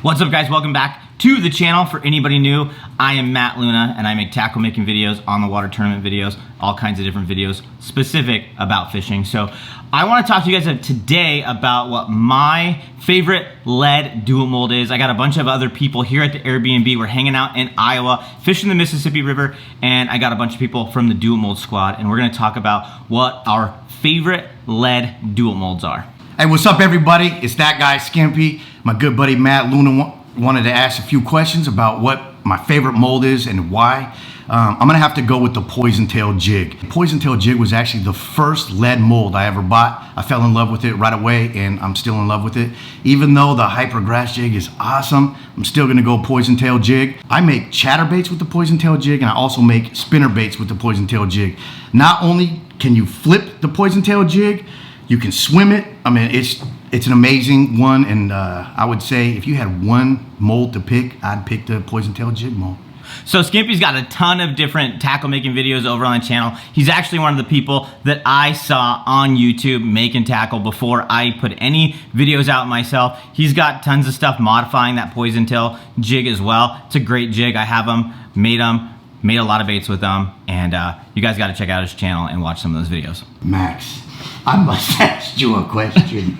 What's up, guys? Welcome back to the channel. For anybody new, I am Matt Luna and I make tackle making videos, on the water tournament videos, all kinds of different videos specific about fishing. So I want to talk to you guys today about what my favorite lead DoIt mold is. I got a bunch of other people here at the Airbnb. We're hanging out in Iowa, fishing the Mississippi River, and I got a bunch of people from the DoIt mold squad, and we're going to talk about what our favorite lead DoIt molds are. Hey, what's up, everybody? It's that guy, Skimpy. My good buddy Matt Luna wanted to ask a few questions about what my favorite mold is and why. I'm gonna have to go with the Poison Tail Jig. The Poison Tail Jig was actually the first lead mold I ever bought. I fell in love with it right away, and I'm still in love with it. Even though the Hyper Grass Jig is awesome, I'm still gonna go Poison Tail Jig. I make chatterbaits with the Poison Tail Jig, and I also make spinner baits with the Poison Tail Jig. Not only can you flip the Poison Tail Jig, you can swim it. I mean, it's an amazing one, and I would say if you had one mold to pick, I'd pick the Poison Tail Jig mold. So Skimpy's got a ton of different tackle making videos over on the channel. He's actually one of the people that I saw on YouTube making tackle before I put any videos out myself. He's got tons of stuff modifying that Poison Tail Jig as well. It's a great jig. I have them, made a lot of baits with them, and you guys got to check out his channel and watch some of those videos. Max, I must ask you a question.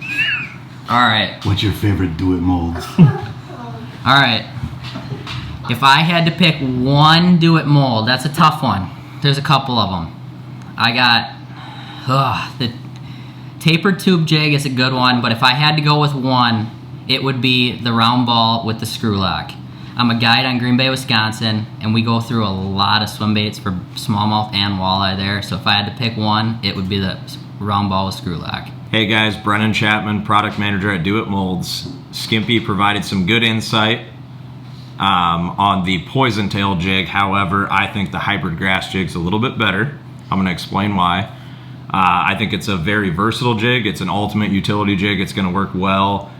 All right. What's your favorite DoIt mold? All right. If I had to pick one DoIt mold, that's a tough one. There's a couple of them. I got the tapered tube jig is a good one, but if I had to go with one, it would be the round ball with the screw lock. I'm a guide on Green Bay, Wisconsin, and we go through a lot of swim baits for smallmouth and walleye there. So if I had to pick one, it would be the round ball with screw lock. Hey guys, Brennan Chapman, product manager at DoIt Molds. Skimpy provided some good insight on the Poison Tail Jig. However, I think the Hybrid Grass Jig's a little bit better. I'm gonna explain why. I think it's a very versatile jig. It's an ultimate utility jig. It's gonna work well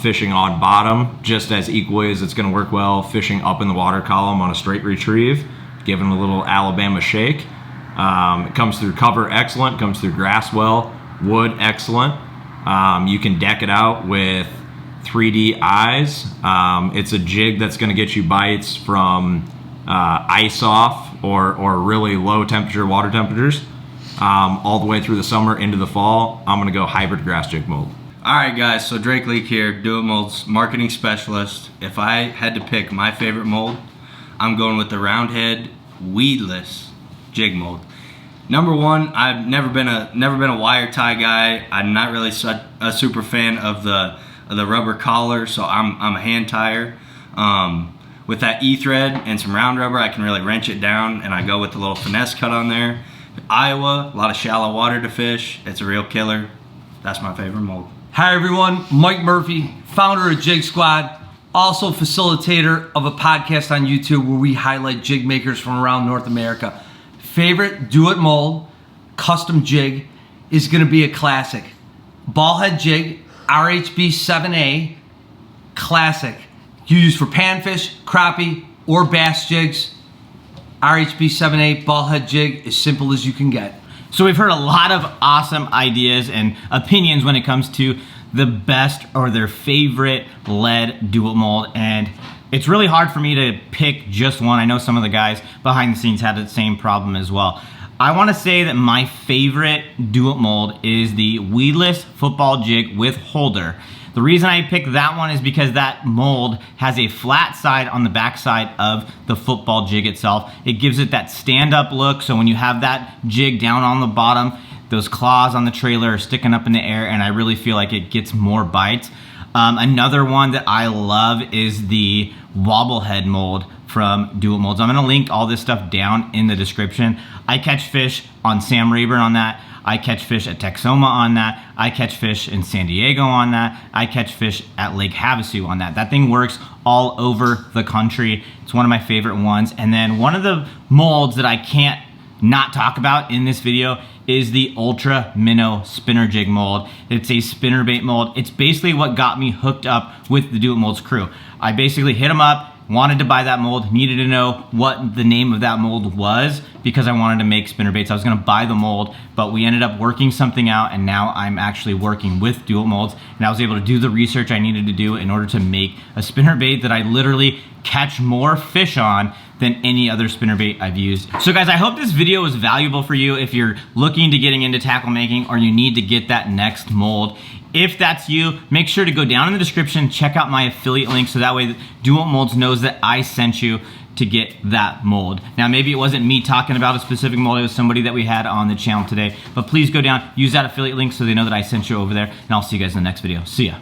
fishing on bottom, just as equally as it's gonna work well fishing up in the water column on a straight retrieve, giving a little Alabama shake. It comes through cover excellent, comes through grass well, wood excellent. You can deck it out with 3D eyes. It's a jig that's gonna get you bites from ice off or really low temperature water temperatures all the way through the summer into the fall. I'm gonna go Hybrid Grass Jig mold. Alright guys, so Drake Leak here, DoIt Molds marketing specialist. If I had to pick my favorite mold, I'm going with the Roundhead Weedless Jig mold. Number one, I've never been a wire tie guy. I'm not really a super fan of the rubber collar, so I'm a hand tire. With that E-thread and some round rubber, I can really wrench it down, and I go with the little finesse cut on there. Iowa, a lot of shallow water to fish. It's a real killer. That's my favorite mold. Hi everyone, Mike Murphy, founder of Jig Squad, also facilitator of a podcast on YouTube where we highlight jig makers from around North America. Favorite DoIt mold, custom jig, is gonna be a classic. Ballhead jig, RHB 7A, classic. You use for panfish, crappie, or bass jigs. RHB 7A ballhead jig, as simple as you can get. So we've heard a lot of awesome ideas and opinions when it comes to the best or their favorite lead DoIt mold, and it's really hard for me to pick just one. I know some of the guys behind the scenes had the same problem as well. I want to say that my favorite DoIt mold is the weedless football jig with holder. The reason I picked that one is because that mold has a flat side on the back side of the football jig itself. It gives it that stand-up look, so when you have that jig down on the bottom, those claws on the trailer are sticking up in the air, and I really feel like it gets more bites. Another one that I love is the wobblehead mold from DoIt Molds. I'm gonna link all this stuff down in the description. I catch fish on Sam Rayburn on that. I catch fish at Texoma on that. I catch fish in San Diego on that. I catch fish at Lake Havasu on that. That thing works all over the country. It's one of my favorite ones. And then one of the molds that I can't not talk about in this video is the Ultra Minnow spinner jig mold. It's a spinnerbait mold. It's basically what got me hooked up with the DoIt Molds crew. I basically hit them up wanted to buy that mold, needed to know what the name of that mold was because I wanted to make spinnerbaits. I was gonna buy the mold, but we ended up working something out, and now I'm actually working with DoIt molds, and I was able to do the research I needed to do in order to make a spinnerbait that I literally catch more fish on than any other spinnerbait I've used. So guys, I hope this video was valuable for you if you're looking to getting into tackle making or you need to get that next mold. If that's you, make sure to go down in the description, check out my affiliate link so that way DoIt Molds knows that I sent you to get that mold. Now maybe it wasn't me talking about a specific mold, it was somebody that we had on the channel today, but please go down, use that affiliate link so they know that I sent you over there, and I'll see you guys in the next video. See ya.